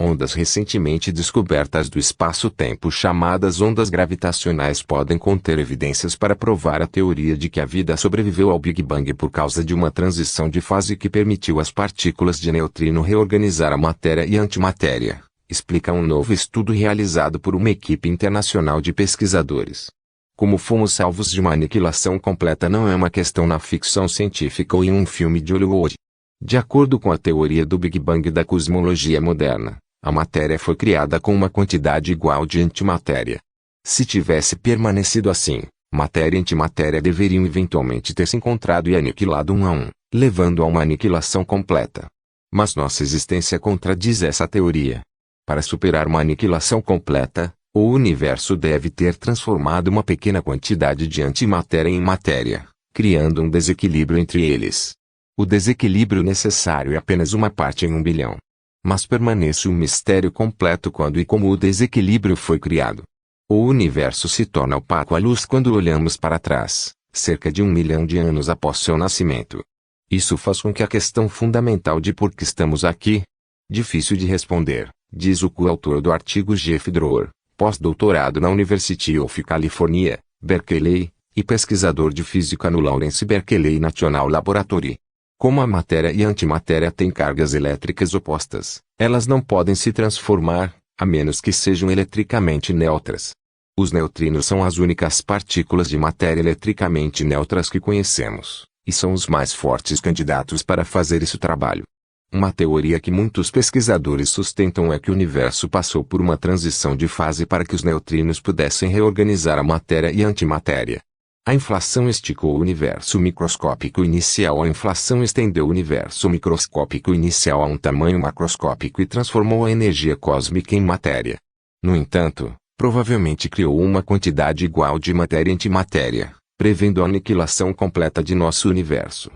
Ondas recentemente descobertas do espaço-tempo chamadas ondas gravitacionais podem conter evidências para provar a teoria de que a vida sobreviveu ao Big Bang por causa de uma transição de fase que permitiu às partículas de neutrino reorganizar a matéria e antimatéria, explica um novo estudo realizado por uma equipe internacional de pesquisadores. Como fomos salvos de uma aniquilação completa não é uma questão na ficção científica ou em um filme de Hollywood. De acordo com a teoria do Big Bang da cosmologia moderna, a matéria foi criada com uma quantidade igual de antimatéria. Se tivesse permanecido assim, matéria e antimatéria deveriam eventualmente ter se encontrado e aniquilado um a um, levando a uma aniquilação completa. Mas nossa existência contradiz essa teoria. Para superar uma aniquilação completa, o universo deve ter transformado uma pequena quantidade de antimatéria em matéria, criando um desequilíbrio entre eles. O desequilíbrio necessário é apenas uma parte em 1 bilhão. Mas permanece um mistério completo quando e como o desequilíbrio foi criado. O universo se torna opaco à luz quando olhamos para trás, cerca de 1 milhão de anos após seu nascimento. Isso faz com que a questão fundamental de por que estamos aqui, difícil de responder, diz o coautor do artigo Jeff Dror, pós-doutorado na University of California, Berkeley, e pesquisador de física no Lawrence Berkeley National Laboratory. Como a matéria e a antimatéria têm cargas elétricas opostas, elas não podem se transformar, a menos que sejam eletricamente neutras. Os neutrinos são as únicas partículas de matéria eletricamente neutras que conhecemos, e são os mais fortes candidatos para fazer esse trabalho. Uma teoria que muitos pesquisadores sustentam é que o universo passou por uma transição de fase para que os neutrinos pudessem reorganizar a matéria e a antimatéria. A inflação esticou o universo microscópico inicial. A inflação estendeu o universo microscópico inicial a um tamanho macroscópico e transformou a energia cósmica em matéria. No entanto, provavelmente criou uma quantidade igual de matéria e antimatéria, prevendo a aniquilação completa de nosso universo.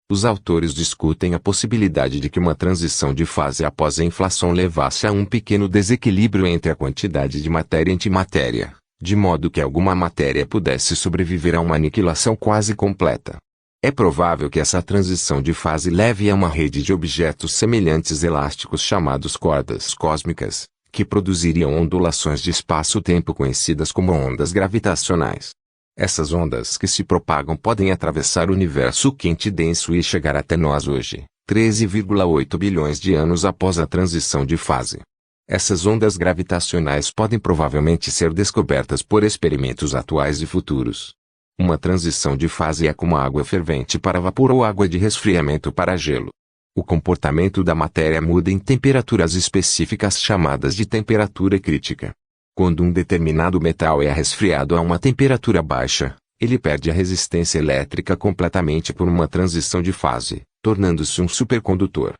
Os autores discutem a possibilidade de que uma transição de fase após a inflação levasse a um pequeno desequilíbrio entre a quantidade de matéria e antimatéria, de modo que alguma matéria pudesse sobreviver a uma aniquilação quase completa. É provável que essa transição de fase leve a uma rede de objetos semelhantes elásticos chamados cordas cósmicas, que produziriam ondulações de espaço-tempo conhecidas como ondas gravitacionais. Essas ondas que se propagam podem atravessar o universo quente e denso e chegar até nós hoje, 13,8 bilhões de anos após a transição de fase. Essas ondas gravitacionais podem provavelmente ser descobertas por experimentos atuais e futuros. Uma transição de fase é como água fervente para vapor ou água de resfriamento para gelo. O comportamento da matéria muda em temperaturas específicas chamadas de temperatura crítica. Quando um determinado metal é resfriado a uma temperatura baixa, ele perde a resistência elétrica completamente por uma transição de fase, tornando-se um supercondutor.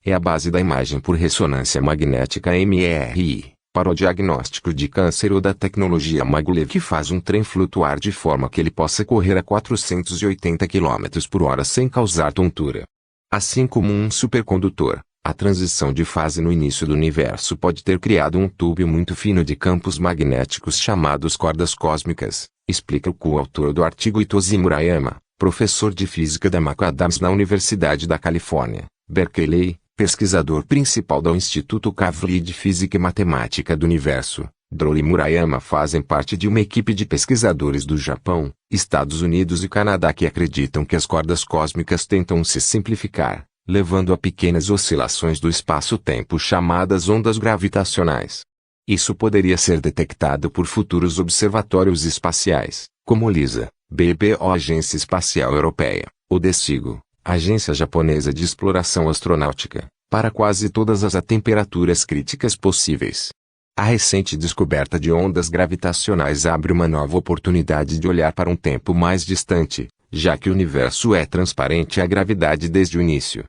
É a base da imagem por ressonância magnética MRI, para o diagnóstico de câncer ou da tecnologia maglev que faz um trem flutuar de forma que ele possa correr a 480 km/h sem causar tontura. Assim como um supercondutor, a transição de fase no início do universo pode ter criado um tubo muito fino de campos magnéticos chamados cordas cósmicas, explica o coautor do artigo Hitoshi Murayama, professor de física da McAdams na Universidade da Califórnia, Berkeley, pesquisador principal do Instituto Kavli de Física e Matemática do Universo. Dror e Murayama fazem parte de uma equipe de pesquisadores do Japão, Estados Unidos e Canadá que acreditam que as cordas cósmicas tentam se simplificar, levando a pequenas oscilações do espaço-tempo chamadas ondas gravitacionais. Isso poderia ser detectado por futuros observatórios espaciais, como LISA, BBO Agência Espacial Europeia, ou DECIGO, Agência Japonesa de Exploração Astronáutica, para quase todas as temperaturas críticas possíveis. A recente descoberta de ondas gravitacionais abre uma nova oportunidade de olhar para um tempo mais distante, já que o universo é transparente à gravidade desde o início.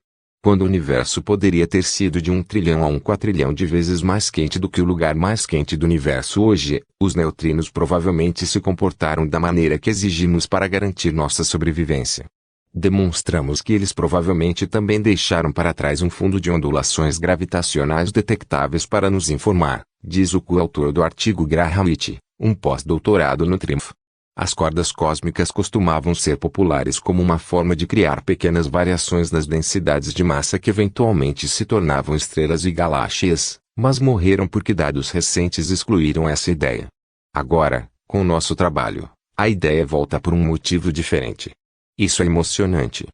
Quando o universo poderia ter sido de 1 trilhão a 1 quatrilhão de vezes mais quente do que o lugar mais quente do universo hoje, os neutrinos provavelmente se comportaram da maneira que exigimos para garantir nossa sobrevivência. Demonstramos que eles provavelmente também deixaram para trás um fundo de ondulações gravitacionais detectáveis para nos informar, diz o coautor do artigo Graham Witt, um pós-doutorado no TRIMF. As cordas cósmicas costumavam ser populares como uma forma de criar pequenas variações das densidades de massa que eventualmente se tornavam estrelas e galáxias, Mas morreram porque dados recentes excluíram essa ideia. Agora, com o nosso trabalho, a ideia volta por um motivo diferente. Isso é emocionante.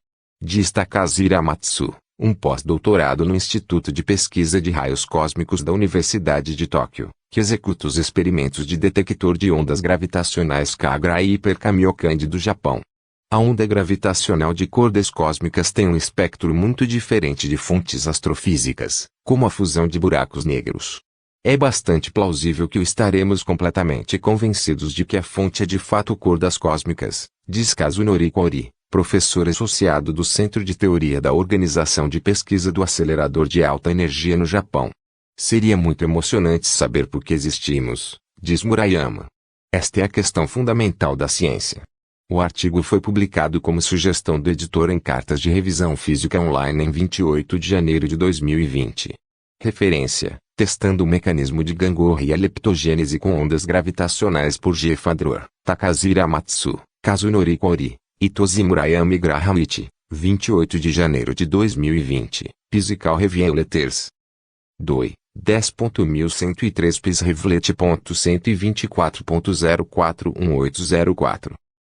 Diz Takashi Hiramatsu, um pós-doutorado no Instituto de Pesquisa de Raios Cósmicos da Universidade de Tóquio, que executa os experimentos de detector de ondas gravitacionais Kagra e Hiperkamiokande do Japão. A onda gravitacional de cordas cósmicas tem um espectro muito diferente de fontes astrofísicas, como a fusão de buracos negros. É bastante plausível que estaremos completamente convencidos de que a fonte é de fato cordas cósmicas, diz Kazunori Kori, professor associado do Centro de Teoria da Organização de Pesquisa do Acelerador de Alta Energia no Japão. Seria muito emocionante saber por que existimos, diz Murayama. Esta é a questão fundamental da ciência. O artigo foi publicado como sugestão do editor em Cartas de Revisão Física Online em 28 de janeiro de 2020. Referência: Testando o mecanismo de gangorra e a leptogênese com ondas gravitacionais por G. Fadror, Takashi Hiramatsu, Kazunori Kori, Itoshi Murayama e Graham Iti, 28 de janeiro de 2020, Physical Review Letters. 2. 10.1103 PIS Revlete.124.041804